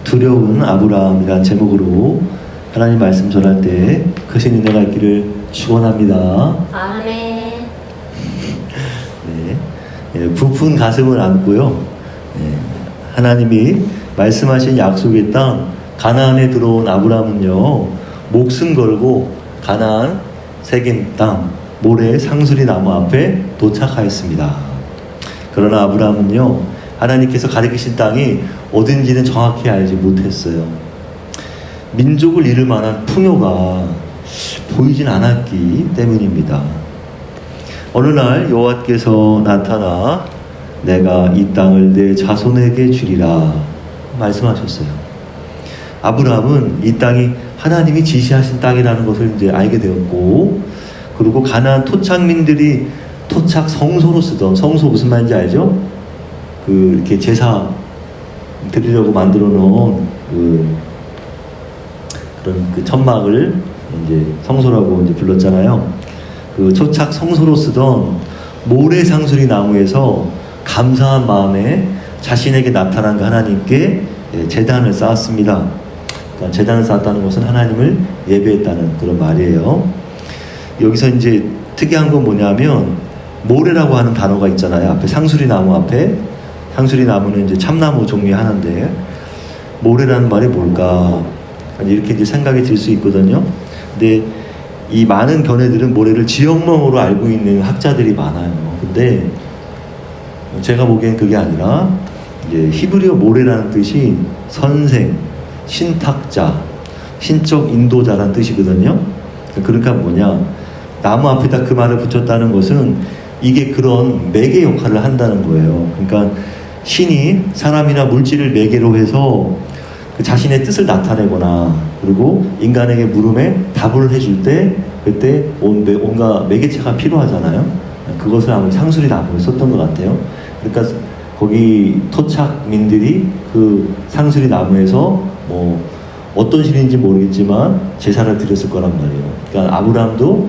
두려운 아브라함이란 제목으로 하나님 말씀 전할 때 크신 은혜가 있기를 축원합니다. 아멘. 네, 부푼 가슴을 안고요. 하나님이 말씀하신 약속의 땅 가나안에 들어온 아브라함은요, 목숨 걸고 가나안 세겜 땅 모래 상수리 나무 앞에 도착하였습니다. 그러나 아브라함은요, 하나님께서 가리키신 땅이 어딘지는 정확히 알지 못했어요. 민족을 이룰 만한 풍요가 보이진 않았기 때문입니다. 어느 날 여호와께서 나타나 내가 이 땅을 내 자손에게 주리라 말씀하셨어요. 아브라함은 이 땅이 하나님이 지시하신 땅이라는 것을 이제 알게 되었고, 그리고 가나안 토착민들이 토착 성소로 쓰던, 성소 무슨 말인지 알죠? 이렇게 제사 드리려고 만들어 놓은 그런 천막을 이제 성소라고 이제 불렀잖아요. 그 토착 성소로 쓰던 모래 상수리 나무에서 감사한 마음에 자신에게 나타난 그 하나님께 제단을 쌓았습니다. 그러니까 제단을 쌓았다는 것은 하나님을 예배했다는 그런 말이에요. 여기서 이제 특이한 건 뭐냐면, 모래라고 하는 단어가 있잖아요. 앞에 상수리 나무 앞에. 상수리 나무는 이제 참나무 종류의 하나인데, 모래라는 말이 뭘까? 이렇게 이제 생각이 들 수 있거든요. 근데 이 많은 견해들은 모래를 지역명으로 알고 있는 학자들이 많아요. 근데 제가 보기엔 그게 아니라, 이제 히브리어 모래라는 뜻이 선생, 신탁자, 신적 인도자라는 뜻이거든요. 그러니까 뭐냐, 나무 앞에다 그 말을 붙였다는 것은 이게 그런 매개 역할을 한다는 거예요. 그러니까 신이 사람이나 물질을 매개로 해서 그 자신의 뜻을 나타내거나, 그리고 인간에게 물음에 답을 해줄 때 그때 온갖 매개체가 필요하잖아요. 그것을 아마 상수리 나무를 썼던 것 같아요. 그러니까 거기 토착민들이 그 상수리 나무에서 뭐 어떤 신인지 모르겠지만 제사를 드렸을 거란 말이에요. 그러니까 아브라함도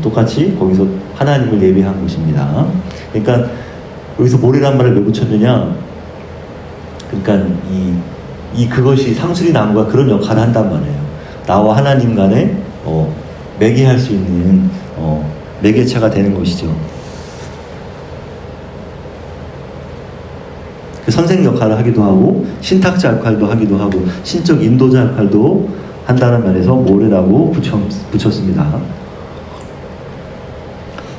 똑같이 거기서 하나님을 예배한 것입니다. 그러니까 여기서 모래란 말을 왜 붙였느냐? 그러니까 그것이 상수리 나무가 그런 역할을 한단 말이에요. 나와 하나님 간에 매개할 수 있는 매개체가 되는 것이죠. 그 선생 역할을 하기도 하고, 신탁자 역할도 하기도 하고, 신적 인도자 역할도 한다는 말에서 모래라고 붙였습니다.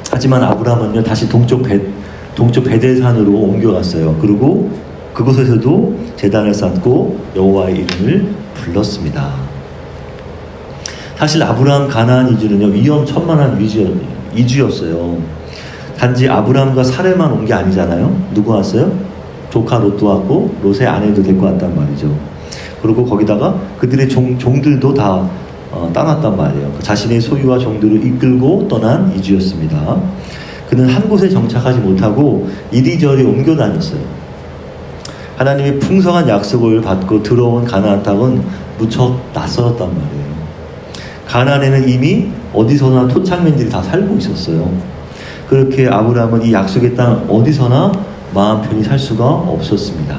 하지만 아브라함은요, 다시 동쪽 베델산으로 옮겨갔어요. 그리고 그곳에서도 제단을 쌓고 여호와의 이름을 불렀습니다. 사실 아브라함 가나안 이주는요, 위험천만한 이주였어요. 단지 아브라함과 사레만 온 게 아니잖아요. 누구 왔어요? 조카 롯도 왔고, 롯의 아내도 데리고 왔단 말이죠. 그리고 거기다가 그들의 종들도 다 따놨단 말이에요. 자신의 소유와 종들을 이끌고 떠난 이주였습니다. 그는 한 곳에 정착하지 못하고 이리저리 옮겨 다녔어요. 하나님의 풍성한 약속을 받고 들어온 가나안 땅은 무척 낯설었단 말이에요. 가나안에는 이미 어디서나 토착민들이 다 살고 있었어요. 그렇게 아브라함은 이 약속의 땅 어디서나 마음 편히 살 수가 없었습니다.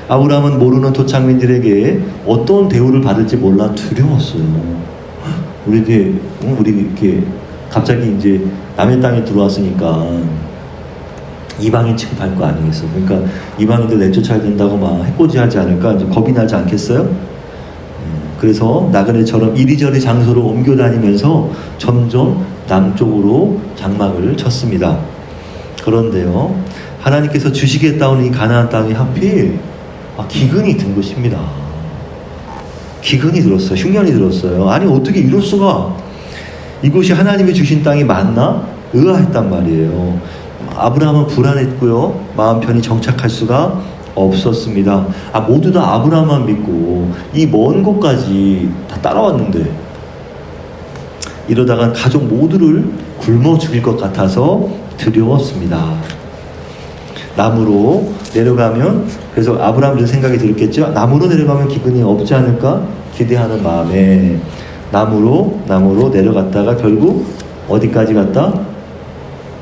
아브라함은 모르는 토착민들에게 어떤 대우를 받을지 몰라 두려웠어요. 우리 이렇게 갑자기 이제 남의 땅에 들어왔으니까 이방인 취급할 거 아니겠어. 그러니까 이방인들 내쫓아야 된다고 막 해코지하지 않을까, 이제 겁이 나지 않겠어요? 그래서 나그네처럼 이리저리 장소로 옮겨 다니면서 점점 남쪽으로 장막을 쳤습니다. 그런데요, 하나님께서 주시겠다는 이 가나안 땅이 하필 기근이 든 것입니다. 기근이 들었어요. 흉년이 들었어요. 아니 어떻게 이럴 수가? 이곳이 하나님이 주신 땅이 맞나? 의아했단 말이에요. 아브라함은 불안했고요, 마음 편히 정착할 수가 없었습니다. 모두 다 아브라함만 믿고 이 먼 곳까지 다 따라왔는데, 이러다가 가족 모두를 굶어 죽일 것 같아서 두려웠습니다. 남으로 내려가면, 그래서 아브라함도 생각이 들었겠죠. 남으로 내려가면 기근이 없지 않을까 기대하는 마음에 남으로 내려갔다가 결국 어디까지 갔다?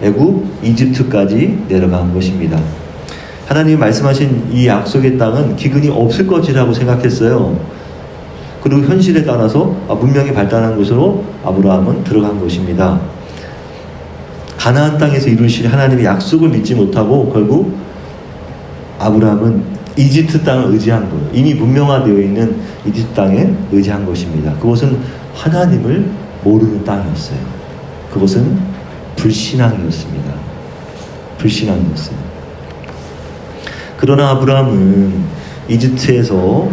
애굽, 이집트까지 내려간 것입니다. 하나님이 말씀하신 이 약속의 땅은 기근이 없을 것이라고 생각했어요. 그리고 현실에 따라서 문명이 발달한 곳으로 아브라함은 들어간 것입니다. 가나안 땅에서 이루실 하나님의 약속을 믿지 못하고 결국 아브라함은 이집트 땅을 의지한 거예요. 이미 문명화되어 있는 이집트 땅에 의지한 것입니다. 그것은 하나님을 모르는 땅이었어요. 그것은 불신앙이었습니다. 불신앙이었어요. 그러나 아브라함은 이집트에서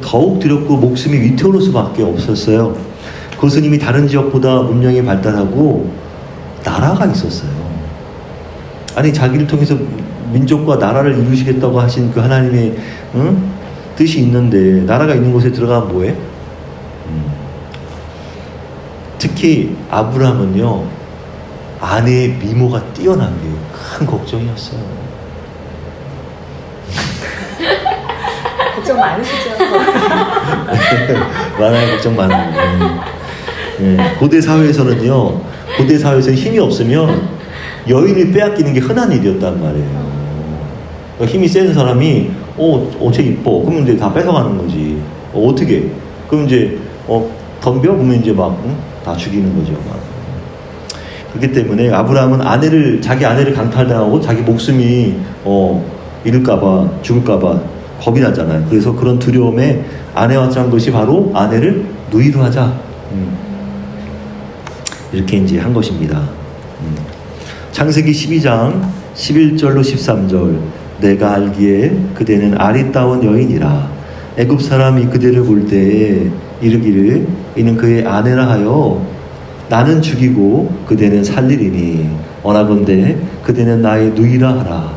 더욱 두렵고 목숨이 위태로울 수밖에 없었어요. 그것은 이미 다른 지역보다 문명이 발달하고 나라가 있었어요. 아니 자기를 통해서 민족과 나라를 이루시겠다고 하신 그 하나님의 뜻이 있는데 나라가 있는 곳에 들어가면 뭐해? 특히 아브라함은요 아내의 미모가 뛰어난 게 큰 걱정이었어요. 걱정 많으시죠? 많아요. 걱정 많아요. 고대 사회에서는요 고대 사회에서는 힘이 없으면 여인을 빼앗기는 게 흔한 일이었단 말이에요. 그러니까 힘이 센 사람이 쟤 이뻐. 그러면 이제 다 뺏어가는 거지. 어떻게? 그럼 이제 덤벼? 그러면 이제 다 죽이는 거죠. 그렇기 때문에 아브라함은 자기 아내를 강탈당하고 자기 목숨이 잃을까봐 죽을까봐 겁이 나잖아요. 그래서 그런 두려움에 아내와 짠 것이 바로 아내를 누이로 하자. 이렇게 이제 한 것입니다. 창세기 12장 11절로 13절 내가 알기에 그대는 아리따운 여인이라 애굽 사람이 그대를 볼 때에 이르기를 이는 그의 아내라 하여 나는 죽이고 그대는 살리리니 원하건대 그대는 나의 누이라 하라.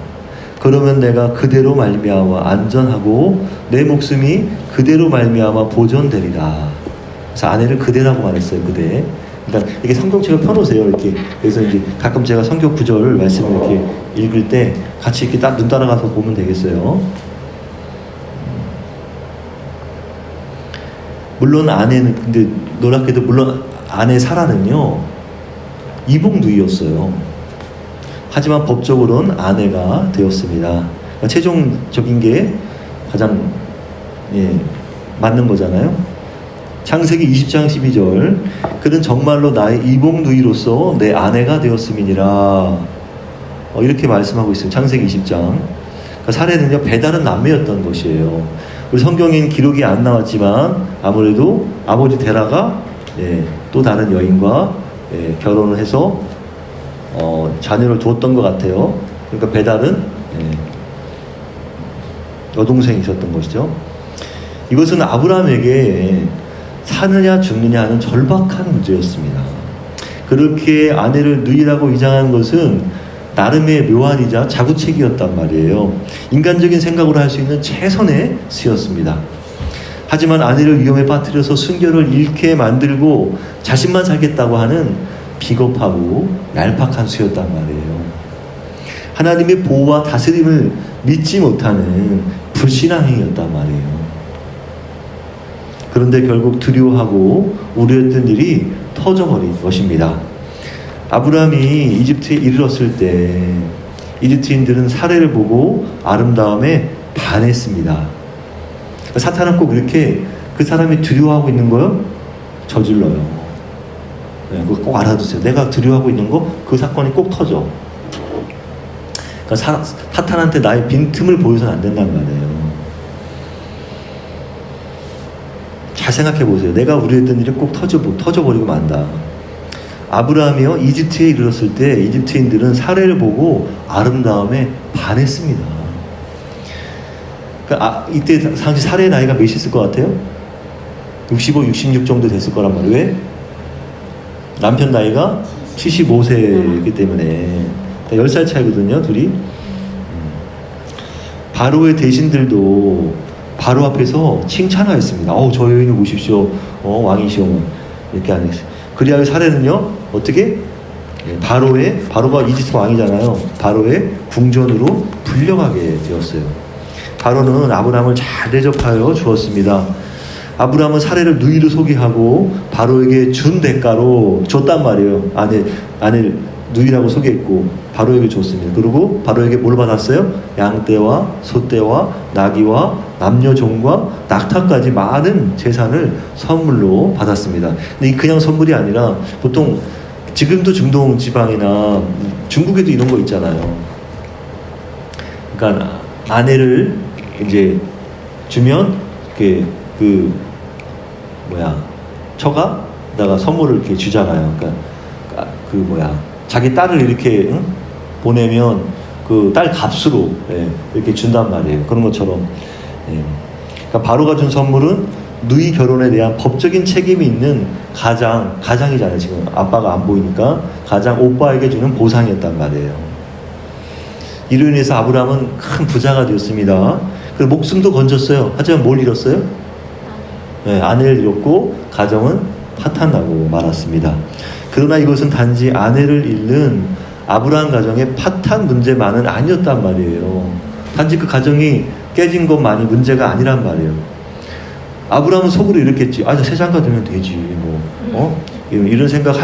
그러면 내가 그대로 말미암아 안전하고 내 목숨이 그대로 말미암아 보존되리라. 그래서 아내를 그대라고 말했어요. 그대. 그러니까 이렇게 성경책을 펴놓으세요. 이렇게. 그래서 이제 가끔 제가 성경 구절 말씀을 이렇게 읽을 때 같이 이렇게 딱 눈 따라가서 보면 되겠어요. 물론 아내는 근데 놀랍게도 물론 아내 사라는요 이복 누이였어요. 하지만 법적으로는 아내가 되었습니다. 그러니까 최종적인 게 가장 맞는 거잖아요. 창세기 20장 12절 그는 정말로 나의 이복 누이로서 내 아내가 되었음이니라. 이렇게 말씀하고 있어요. 창세기 20장. 그러니까 사례는요 배다른 남매였던 것이에요. 우리 성경엔 기록이 안 나왔지만 아무래도 아버지 데라가 또 다른 여인과 결혼을 해서 자녀를 두었던 것 같아요. 그러니까 배달은 여동생이 있었던 것이죠. 이것은 아브라함에게 사느냐 죽느냐 하는 절박한 문제였습니다. 그렇게 아내를 누이라고 위장한 것은 나름의 묘안이자 자구책이었단 말이에요. 인간적인 생각으로 할 수 있는 최선의 수였습니다. 하지만 아내를 위험에 빠뜨려서 순결을 잃게 만들고 자신만 살겠다고 하는 비겁하고 얄팍한 수였단 말이에요. 하나님의 보호와 다스림을 믿지 못하는 불신앙 행위였단 말이에요. 그런데 결국 두려워하고 우려했던 일이 터져버린 것입니다. 아브라함이 이집트에 이르렀을 때 이집트인들은 사례를 보고 아름다움에 반했습니다. 사탄은 꼭 이렇게 그 사람이 두려워하고 있는 걸 저질러요. 그거 꼭 알아두세요. 내가 두려워하고 있는 거 그 사건이 꼭 터져. 그러니까 사탄한테 나의 빈틈을 보여서는 안 된단 말이에요. 잘 생각해 보세요. 내가 우려했던 일이 꼭 터져버리고 만다. 아브라함이요 이집트에 이르렀을 때 이집트인들은 사례를 보고 아름다움에 반했습니다. 그러니까 이때 당시 사례의 나이가 몇 있을 것 같아요? 65, 66 정도 됐을 거란 말이에요. 왜? 남편 나이가 75세이기 때문에 10살 차이거든요, 둘이. 바로의 대신들도 바로 앞에서 칭찬하였습니다. 저 여인을 보십시오. 왕이시오. 이렇게 안 했어요. 그리하여 사례는요, 어떻게? 바로가 이집트 왕이잖아요. 바로의 궁전으로 불려가게 되었어요. 바로는 아브라함을 잘 대접하여 주었습니다. 아브라함은 사례를 누이로 소개하고 바로에게 준 대가로 줬단 말이에요. 아내를 누이라고 소개했고 바로에게 줬습니다. 그리고 바로에게 뭘 받았어요? 양떼와 소떼와 나귀와 남녀 종과 낙타까지 많은 재산을 선물로 받았습니다. 근데 그냥 선물이 아니라 보통 지금도 중동 지방이나 중국에도 이런 거 있잖아요. 그러니까 아내를 이제 주면 처가다가 선물을 이렇게 주잖아요. 그러니까 자기 딸을 이렇게 보내면 그 딸 값으로 이렇게 준단 말이에요. 그런 것처럼. 그러니까 바로가 준 선물은 누이 결혼에 대한 법적인 책임이 있는 가장이잖아요. 지금 아빠가 안 보이니까 가장 오빠에게 주는 보상이었단 말이에요. 이로 인해서 아브라함은 큰 부자가 되었습니다. 그리고 목숨도 건졌어요. 하지만 뭘 잃었어요? 아내를 잃었고 가정은 파탄나고 말았습니다. 그러나 이것은 단지 아내를 잃는 아브라함 가정의 파탄 문제만은 아니었단 말이에요. 단지 그 가정이 깨진 것만이 문제가 아니란 말이에요. 아브라함은 속으로 이랬겠지. 세상가 되면 되지. 이런 생각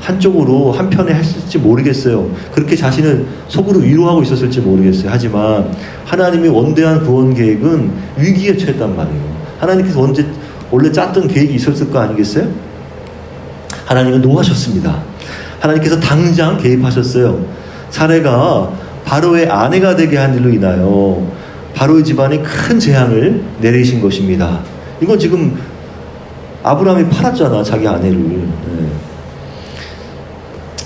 한쪽으로 한편에 했을지 모르겠어요. 그렇게 자신을 속으로 위로하고 있었을지 모르겠어요. 하지만 하나님의 원대한 구원 계획은 위기에 처했단 말이에요. 하나님께서 원래 짰던 계획이 있었을 거 아니겠어요? 하나님은 노하셨습니다. 하나님께서 당장 개입하셨어요. 사레가 바로의 아내가 되게 한 일로 인하여 바로의 집안에 큰 재앙을 내리신 것입니다. 이건 지금 아브라함이 팔았잖아, 자기 아내를.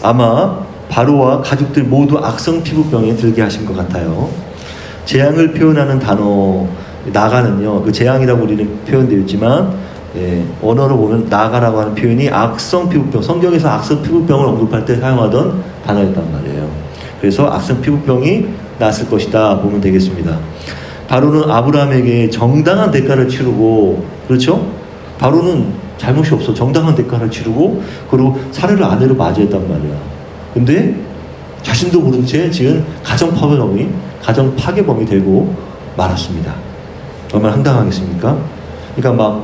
아마 바로와 가족들 모두 악성 피부병에 들게 하신 것 같아요. 재앙을 표현하는 단어 나가는요, 그 재앙이라고 우리는 표현되어 있지만 언어로 보면 나가라고 하는 표현이 악성 피부병, 성경에서 악성 피부병을 언급할 때 사용하던 단어였단 말이에요. 그래서 악성 피부병이 났을 것이다 보면 되겠습니다. 바로는 아브라함에게 정당한 대가를 치르고, 그렇죠? 바로는 잘못이 없어. 정당한 대가를 치르고 그리고 사례를 아내로 맞이했단 말이야. 근데 자신도 모른 채 지은 가정 파괴범이 되고 말았습니다. 얼마나 황당하겠습니까? 그러니까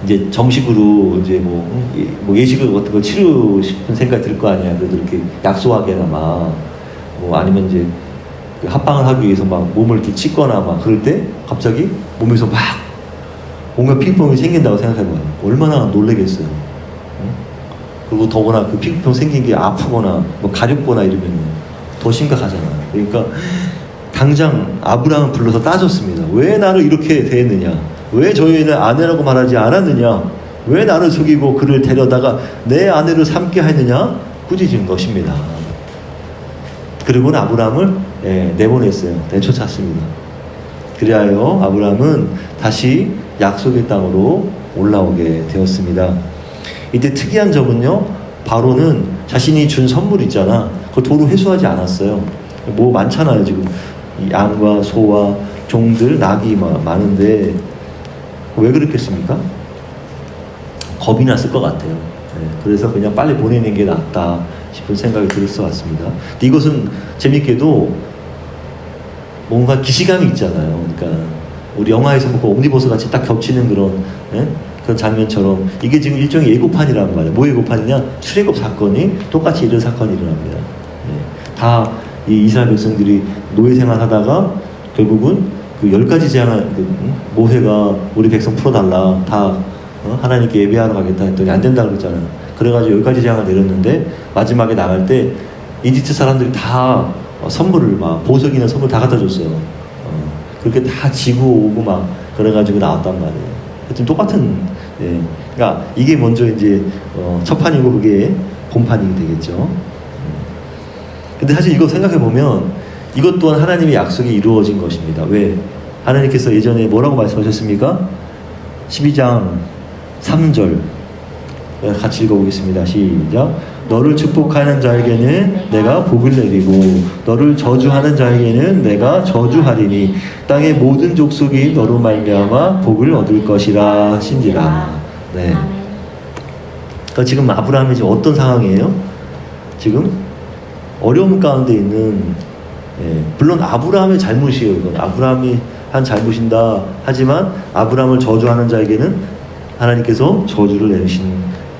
이제 정식으로 이제 예식을 같은 거 치르고 싶은 생각이 들 거 아니야. 그래도 이렇게 약소하게나 아니면 이제 합방을 하기 위해서 몸을 이렇게 찢거나 그럴 때 갑자기 몸에서 뭔가 피부병이 생긴다고 생각해봐요. 얼마나 놀라겠어요. 그리고 더구나 그 피부병 생긴 게 아프거나 가렵거나 이러면 더 심각하잖아요. 그러니까 당장 아브라함을 불러서 따졌습니다. 왜 나를 이렇게 대했느냐? 왜 저희는 아내라고 말하지 않았느냐? 왜 나를 속이고 그를 데려다가 내 아내를 삼게 했느냐? 꾸짖은 것입니다. 그리고는 아브라함을 내보냈어요. 내쫓았습니다. 그리하여 아브라함은 다시 약속의 땅으로 올라오게 되었습니다. 이때 특이한 점은요, 바로는 자신이 준 선물 있잖아. 그걸 도로 회수하지 않았어요. 많잖아요, 지금. 양과 소와 종들, 낙이 많은데 왜 그렇겠습니까? 겁이 났을 것 같아요. 그래서 그냥 빨리 보내는 게 낫다 싶은 생각이 들었을 것 같습니다. 근데 이것은 재밌게도 뭔가 기시감이 있잖아요. 그러니까 우리 영화에서 옴니버스 같이 딱 겹치는 그런 장면처럼 이게 지금 일종의 예고판이란 말이에요. 뭐 예고판이냐? 출애굽 사건이 똑같이 이런 사건이 일어납니다. 다 이 이스라엘 백성들이 노예 생활하다가 결국은 그 10가지 재앙을 모세가 우리 백성 풀어달라, 다 하나님께 예배하러 가겠다 했더니 안 된다고 그랬잖아요. 그래가지고 10가지 재앙을 내렸는데 마지막에 나갈 때 이집트 사람들이 다 선물을 보석이나 선물 다 갖다 줬어요. 그렇게 다 지고 오고 그래가지고 나왔단 말이에요. 하여튼 똑같은, 그러니까 이게 먼저 이제 첫 판이고 그게 본판이 되겠죠. 근데 사실 이거 생각해보면 이것 또한 하나님의 약속이 이루어진 것입니다. 왜? 하나님께서 예전에 뭐라고 말씀하셨습니까? 12장 3절 같이 읽어보겠습니다. 시작. 너를 축복하는 자에게는 내가 복을 내리고 너를 저주하는 자에게는 내가 저주하리니 땅의 모든 족속이 너로 말미암아 복을 얻을 것이라 하신지라. 그러니까 지금 아브라함이 지금 어떤 상황이에요? 지금 어려움 가운데 있는, 물론 아브라함의 잘못이에요. 이건 아브라함이 한 잘못인다 하지만 아브라함을 저주하는 자에게는 하나님께서 저주를 내리신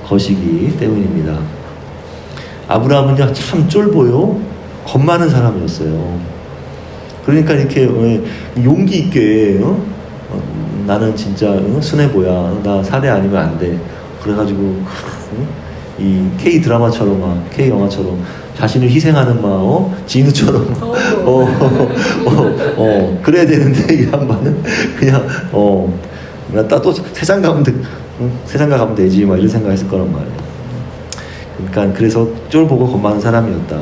것이기 때문입니다. 아브라함은요 참 쫄보요 겁 많은 사람이었어요. 그러니까 이렇게 용기 있게 나는 진짜 순애보야, 나 살해 아니면 안 돼. 그래가지고 이 K 드라마처럼 막 K 영화처럼 자신을 희생하는 막 진우처럼 그래야 되는데 이 양반은 그냥 나또 세상 가면 세상가 가면 되지 막 이런 생각했을 거란 말이에요. 그러니까 그래서 쫄보고 겁 많은 사람이었다.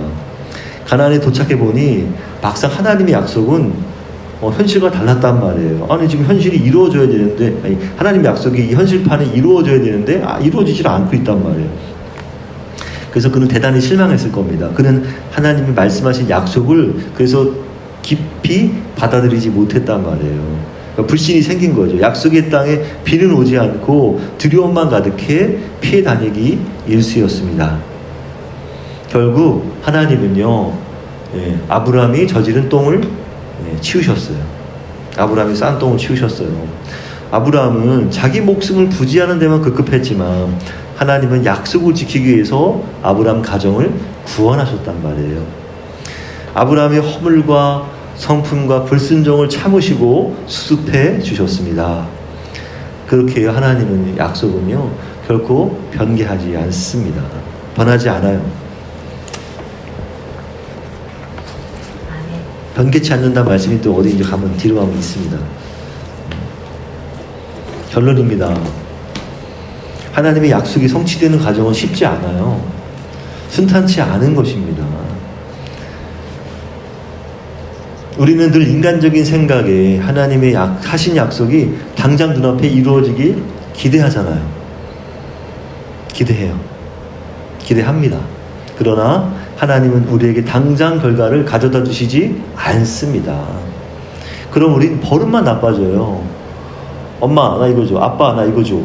가나안에 도착해 보니 막상 하나님의 약속은 현실과 달랐단 말이에요. 아니 지금 현실이 이루어져야 되는데, 아니, 하나님의 약속이 이 현실판에 이루어져야 되는데 이루어지질 않고 있단 말이에요. 그래서 그는 대단히 실망했을 겁니다. 그는 하나님이 말씀하신 약속을 그래서 깊이 받아들이지 못했단 말이에요. 그러니까 불신이 생긴 거죠. 약속의 땅에 비는 오지 않고 두려움만 가득해 피해 다니기 일쑤였습니다. 결국 하나님은요, 아브라함이 저지른 똥을 치우셨어요. 아브라함이 싼 똥을 치우셨어요. 아브라함은 자기 목숨을 부지하는 데만 급급했지만 하나님은 약속을 지키기 위해서 아브라함 가정을 구원하셨단 말이에요. 아브라함의 허물과 성품과 불순종을 참으시고 수습해 주셨습니다. 그렇게 하나님은 약속은요 결코 변개하지 않습니다. 변하지 않아요. 변개치 않는다는 말씀이 또 어디 이제 가면 뒤로 가면 있습니다. 결론입니다. 하나님의 약속이 성취되는 과정은 쉽지 않아요. 순탄치 않은 것입니다. 우리는 늘 인간적인 생각에 하나님의 하신 약속이 당장 눈앞에 이루어지길 기대하잖아요. 기대해요. 기대합니다. 그러나 하나님은 우리에게 당장 결과를 가져다 주시지 않습니다. 그럼 우린 버릇만 나빠져요. 엄마 나 이거 줘, 아빠 나 이거 줘.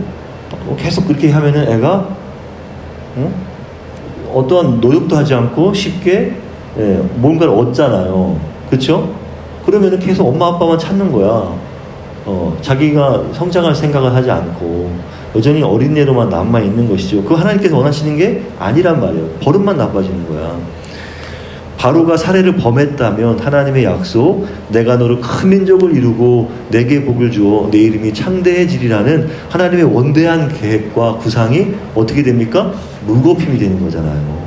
계속 그렇게 하면은 애가 어떠한 노력도 하지 않고 쉽게 뭔가를 얻잖아요. 그렇죠? 그러면은 계속 엄마 아빠만 찾는 거야. 자기가 성장할 생각을 하지 않고 여전히 어린애로만 남아 있는 것이죠. 그 하나님께서 원하시는 게 아니란 말이에요. 버릇만 나빠지는 거야. 바로가 살해를 범했다면 하나님의 약속, 내가 너를 큰 민족을 이루고 내게 복을 주어 내 이름이 창대해지리라는 하나님의 원대한 계획과 구상이 어떻게 됩니까? 물거품이 되는 거잖아요.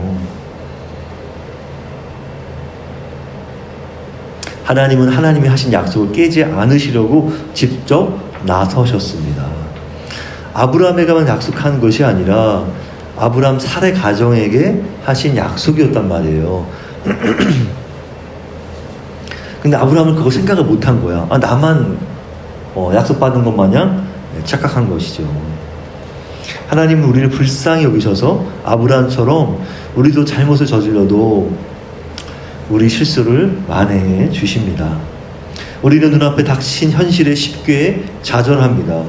하나님은 하나님이 하신 약속을 깨지 않으시려고 직접 나서셨습니다. 아브라함에게만 약속한 것이 아니라 아브라함 살해 가정에게 하신 약속이었단 말이에요. 근데 아브라함은 그거 생각을 못한 거야. 나만 약속받은 것 마냥 착각한 것이죠. 하나님은 우리를 불쌍히 여기셔서 아브라함처럼 우리도 잘못을 저질러도 우리 실수를 만회해 주십니다. 우리는 눈앞에 닥친 현실에 쉽게 좌절합니다.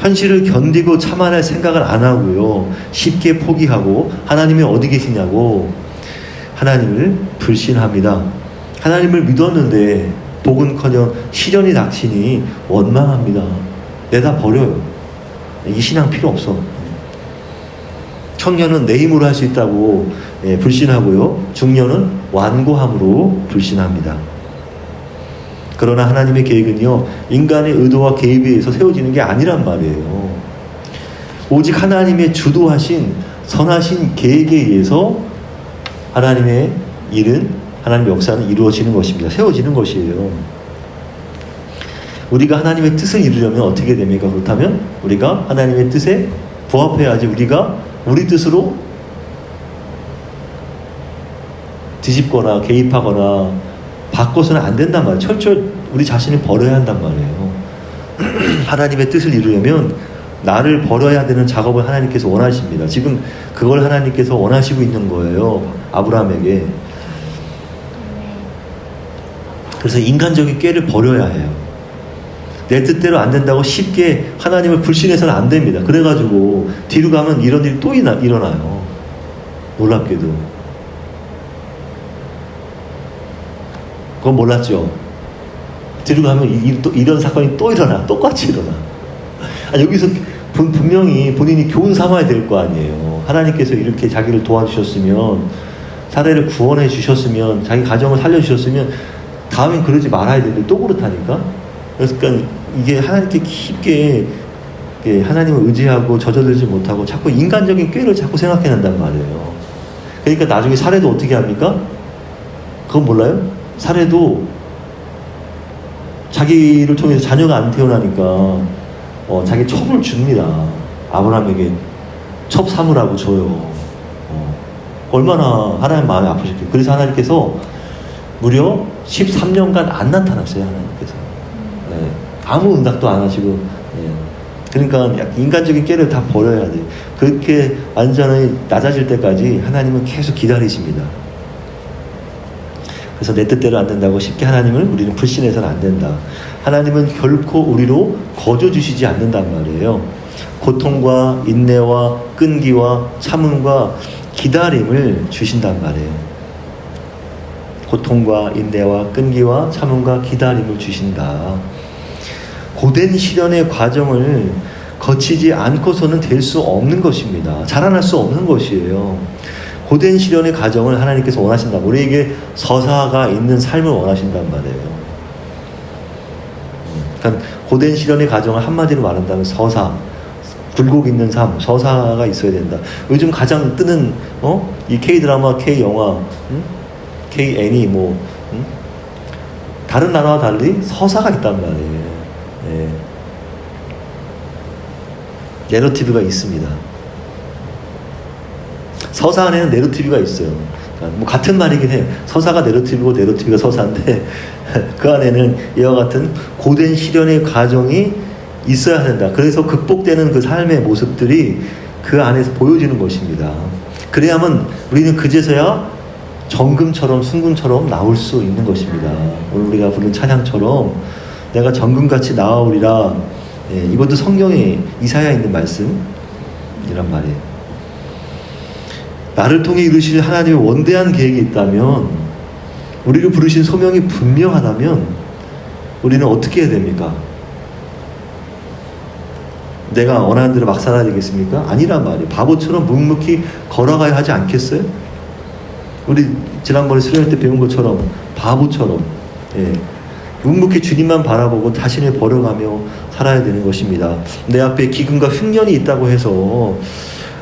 현실을 견디고 참아낼 생각을 안 하고요. 쉽게 포기하고 하나님이 어디 계시냐고 하나님을 불신합니다. 하나님을 믿었는데 복은커녕 시련이 닥치니 원망합니다. 내다 버려요. 이 신앙 필요 없어. 청년은 내 힘으로 할 수 있다고 불신하고요. 중년은 완고함으로 불신합니다. 그러나 하나님의 계획은요, 인간의 의도와 개입에 의해서 세워지는 게 아니란 말이에요. 오직 하나님의 주도하신 선하신 계획에 의해서 하나님의 일은, 하나님의 역사는 이루어지는 것입니다. 세워지는 것이에요. 우리가 하나님의 뜻을 이루려면 어떻게 됩니까? 그렇다면 우리가 하나님의 뜻에 부합해야지 우리가 우리 뜻으로 뒤집거나 개입하거나 바꿔서는 안 된단 말이에요. 철저히 우리 자신을 버려야 한단 말이에요. 하나님의 뜻을 이루려면 나를 버려야 되는 작업을 하나님께서 원하십니다. 지금 그걸 하나님께서 원하시고 있는 거예요. 아브라함에게. 그래서 인간적인 꾀를 버려야 해요. 내 뜻대로 안 된다고 쉽게 하나님을 불신해서는 안 됩니다. 그래가지고 뒤로 가면 이런 일이 또 일어나요. 놀랍게도. 그건 몰랐죠. 뒤로 가면 이런 사건이 또 일어나. 똑같이 일어나. 여기서 분명히 본인이 교훈 삼아야 될 거 아니에요. 하나님께서 이렇게 자기를 도와주셨으면, 사례를 구원해 주셨으면, 자기 가정을 살려주셨으면 다음엔 그러지 말아야 되는데 또 그렇다니까. 그러니까 이게 하나님께 깊게 하나님을 의지하고 젖어들지 못하고 자꾸 인간적인 꾀를 자꾸 생각해낸단 말이에요. 그러니까 나중에 사례도 어떻게 합니까? 그건 몰라요? 사례도 자기를 통해서 자녀가 안 태어나니까 자기 첩을 줍니다. 아브라함에게 첩 삼으라고 줘요. 얼마나 하나님 마음이 아프실까요? 그래서 하나님께서 무려 13년간 안 나타났어요. 하나님께서. 네. 아무 응답도 안 하시고. 네. 그러니까 인간적인 깨를 다 버려야 돼요. 그렇게 완전히 낮아질 때까지 하나님은 계속 기다리십니다. 그래서 내 뜻대로 안 된다고 쉽게 하나님을 우리는 불신해서는 안 된다. 하나님은 결코 우리로 거저 주시지 않는단 말이에요. 고통과 인내와 끈기와 참음과 기다림을 주신단 말이에요. 고통과 인내와 끈기와 참음과 기다림을 주신다. 고된 시련의 과정을 거치지 않고서는 될 수 없는 것입니다. 자라날 수 없는 것이에요. 고된 시련의 과정을 하나님께서 원하신다. 우리에게 서사가 있는 삶을 원하신단 말이에요. 그러니까 고된 시련의 과정을 한마디로 말한다면 서사, 굴곡 있는 삶, 서사가 있어야 된다. 요즘 가장 뜨는 이 K-드라마, K-영화, K-애니 다른 나라와 달리 서사가 있단 말이에요. 네. 내러티브가 있습니다. 서사 안에는 내러티브가 있어요. 그러니까 같은 말이긴 해요. 서사가 내러티브고 내러티브가 서사인데 그 안에는 이와 같은 고된 시련의 과정이 있어야 된다. 그래서 극복되는 그 삶의 모습들이 그 안에서 보여지는 것입니다. 그래야만 우리는 그제서야 정금처럼 순금처럼 나올 수 있는 것입니다. 오늘 우리가 부른 찬양처럼 내가 정금같이 나아오리라. 예, 이것도 성경에 이사야에 있는 말씀이란 말이에요. 나를 통해 이루실 하나님의 원대한 계획이 있다면, 우리를 부르신 소명이 분명하다면 우리는 어떻게 해야 됩니까? 내가 원하는 대로 막 살아야 되겠습니까? 아니란 말이에요. 바보처럼 묵묵히 걸어가야 하지 않겠어요? 우리 지난번에 수련회 때 배운 것처럼 바보처럼 묵묵히 주님만 바라보고 자신을 버려가며 살아야 되는 것입니다. 내 앞에 기근과 흉년이 있다고 해서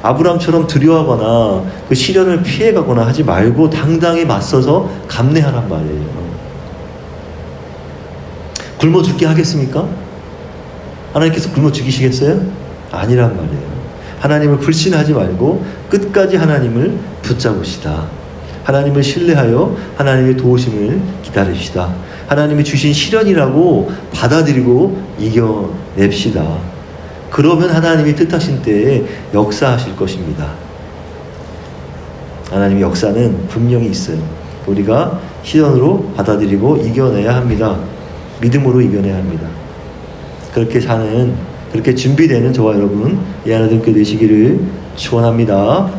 아브라함처럼 두려워하거나 그 시련을 피해가거나 하지 말고 당당히 맞서서 감내하란 말이에요. 굶어 죽게 하겠습니까? 하나님께서 굶어 죽이시겠어요? 아니란 말이에요. 하나님을 불신하지 말고 끝까지 하나님을 붙잡으시다. 하나님을 신뢰하여 하나님의 도우심을 기다립시다. 하나님이 주신 시련이라고 받아들이고 이겨냅시다. 그러면 하나님이 뜻하신 때에 역사하실 것입니다. 하나님의 역사는 분명히 있어요. 우리가 시련으로 받아들이고 이겨내야 합니다. 믿음으로 이겨내야 합니다. 그렇게 사는, 그렇게 준비되는 저와 여러분, 이 하나님께 되시기를 축원합니다.